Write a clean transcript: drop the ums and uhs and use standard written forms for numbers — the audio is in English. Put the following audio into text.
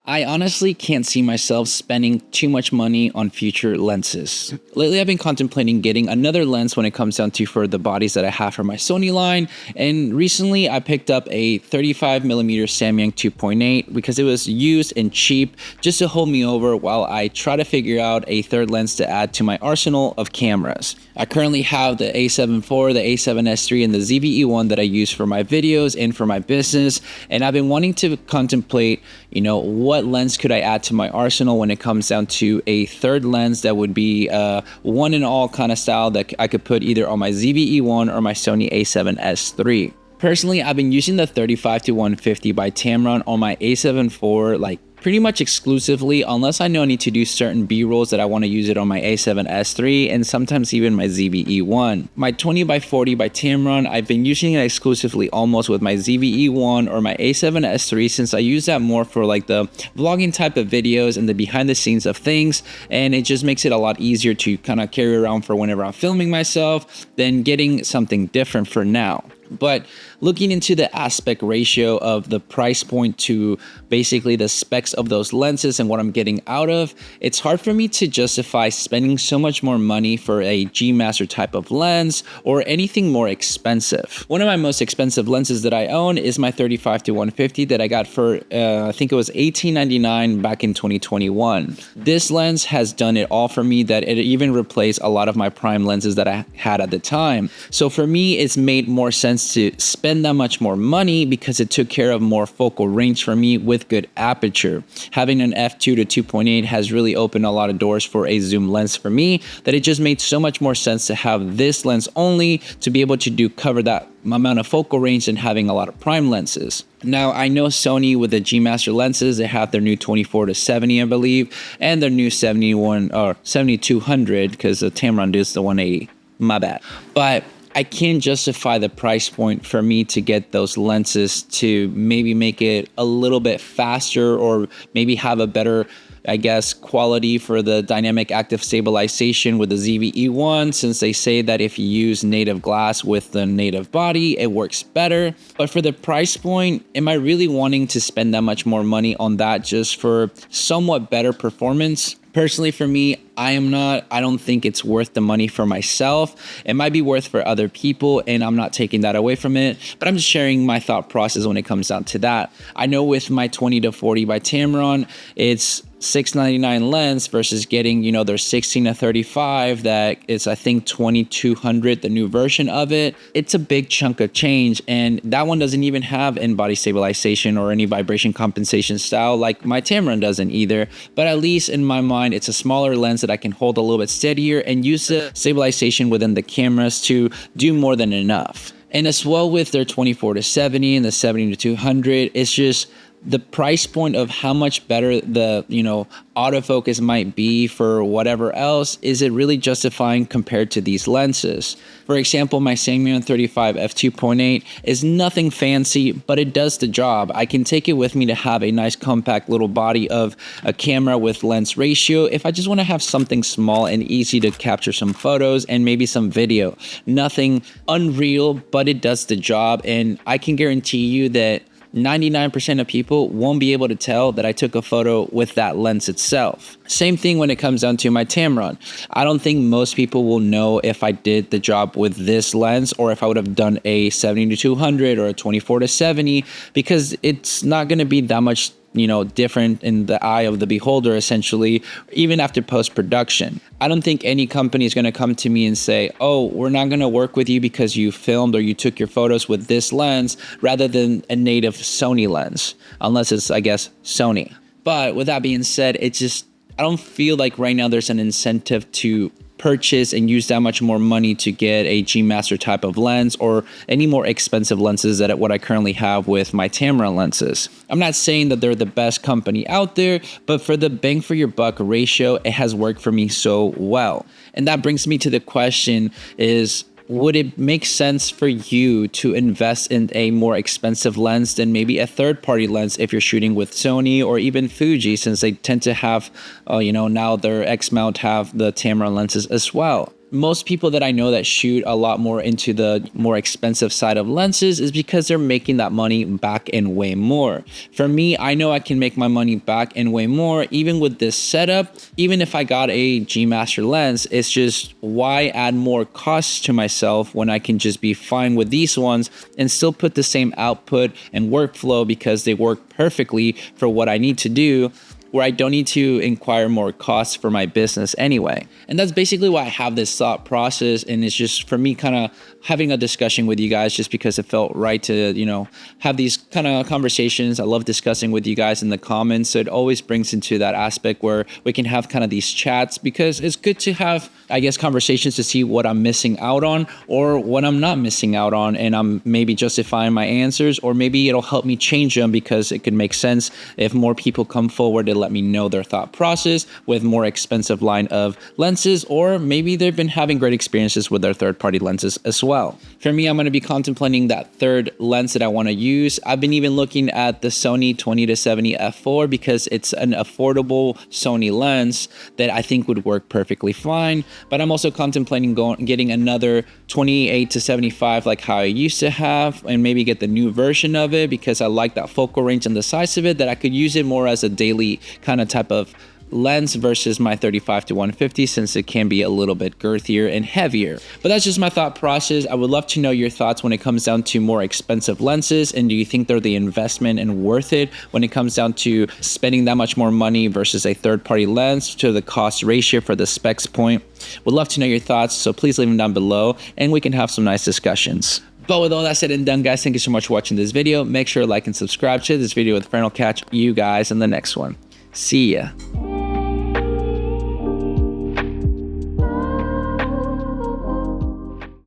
I honestly can't see myself spending too much money on future lenses. Lately, I've been contemplating getting another lens when it comes down to for the bodies that I have for my Sony line. And recently, I picked up a 35mm Samyang 2.8 because it was used and cheap just to hold me over while I try to figure out a third lens to add to my arsenal of cameras. I currently have the A7 IV, the A7S III, and the ZVE1 that I use for my videos and for my business. And I've been wanting to contemplate, what lens could I add to my arsenal when it comes down to a third lens that would be one and all kind of style that I could put either on my ZVE1 or my Sony A7S III. Personally, I've been using the 35-150 by Tamron on my A7 IV pretty much exclusively, unless I know I need to do certain B-rolls that I want to use it on my A7S III and sometimes even my ZVE1. My 20-40 by Tamron, I've been using it exclusively almost with my ZVE1 or my A7S III since I use that more for the vlogging type of videos and the behind the scenes of things, and it just makes it a lot easier to kind of carry around for whenever I'm filming myself than getting something different for now. But looking into the aspect ratio of the price point to basically the specs of those lenses and what I'm getting out of, it's hard for me to justify spending so much more money for a G Master type of lens or anything more expensive. One of my most expensive lenses that I own is my 35-150 that I got for I think it was $18.99 back in 2021. This lens has done it all for me, that it even replaced a lot of my prime lenses that I had at the time. So for me, it's made more sense to spend that much more money because it took care of more focal range for me with good aperture. Having an f2 to 2.8 has really opened a lot of doors for a zoom lens for me that it just made so much more sense to have this lens only to be able to cover that amount of focal range than having a lot of prime lenses. Now, I know Sony with the G Master lenses, they have their new 24-70, I believe, and their new 71 or 7200 because the Tamron is the 180. My bad. But I can't justify the price point for me to get those lenses to maybe make it a little bit faster or maybe have a better, quality for the dynamic active stabilization with the ZVE1, since they say that if you use native glass with the native body, it works better. But for the price point, am I really wanting to spend that much more money on that just for somewhat better performance? Personally, for me, I don't think it's worth the money for myself. It might be worth for other people, and I'm not taking that away from it, but I'm just sharing my thought process when it comes down to that. I know with my 20-40 by Tamron, it's $699 lens versus getting, their 16-35 that is, I think, 2200, the new version of it. It's a big chunk of change, and that one doesn't even have in-body stabilization or any vibration compensation style like my Tamron doesn't either. But at least in my mind, it's a smaller lens that I can hold a little bit steadier and use the stabilization within the cameras to do more than enough. And as well with their 24-70 and the 70-200, it's just the price point of how much better the autofocus might be for whatever else, is it really justifying compared to these lenses? For example, my Samyang 35 f2.8 is nothing fancy, but it does the job. I can take it with me to have a nice compact little body of a camera with lens ratio if I just want to have something small and easy to capture some photos and maybe some video. Nothing unreal, but it does the job, and I can guarantee you that 99% of people won't be able to tell that I took a photo with that lens itself. Same thing when it comes down to my Tamron. I don't think most people will know if I did the job with this lens or if I would have done a 70-200 or a 24-70, because it's not going to be that much different in the eye of the beholder, essentially, even after post-production. I don't think any company is going to come to me and say, oh, we're not going to work with you because you filmed or you took your photos with this lens rather than a native Sony lens, unless it's, Sony. But with that being said, I don't feel like right now there's an incentive to purchase and use that much more money to get a G Master type of lens or any more expensive lenses than what I currently have with my Tamron lenses. I'm not saying that they're the best company out there, but for the bang for your buck ratio, it has worked for me so well. And that brings me to the question is, would it make sense for you to invest in a more expensive lens than maybe a third-party lens if you're shooting with Sony or even Fuji, since they tend to have, now their X-mount have the Tamron lenses as well? most people that I know that shoot a lot more into the more expensive side of lenses is because they're making that money back and way more. For me, I know I can make my money back and way more even with this setup. Even if I got a G Master lens, it's just why add more costs to myself when I can just be fine with these ones and still put the same output and workflow because they work perfectly for what I need to do, where I don't need to inquire more costs for my business anyway. And that's basically why I have this thought process. And it's just for me kind of having a discussion with you guys just because it felt right to, have these kind of conversations. I love discussing with you guys in the comments. So it always brings into that aspect where we can have kind of these chats because it's good to have, I guess, conversations to see what I'm missing out on or what I'm not missing out on. And I'm maybe justifying my answers, or maybe it'll help me change them because it could make sense if more people come forward to let me know their thought process with more expensive line of lenses, or maybe they've been having great experiences with their third-party lenses as well. For me, I'm going to be contemplating that third lens that I want to use. I've been even looking at the Sony 20-70 f4 because it's an affordable Sony lens that I think would work perfectly fine. But I'm also contemplating getting another 28-75 like how I used to have, and maybe get the new version of it because I like that focal range and the size of it, that I could use it more as a daily kind of type of lens versus my 35-150, since it can be a little bit girthier and heavier. But that's just my thought process. I would love to know your thoughts when it comes down to more expensive lenses, and do you think they're the investment and worth it when it comes down to spending that much more money versus a third-party lens to the cost ratio for the specs point? Would love to know your thoughts, so please leave them down below and we can have some nice discussions. But with all that said and done, guys, thank you so much for watching this video. Make sure to like and subscribe to this video with a friend. I'll catch you guys in the next one. See ya.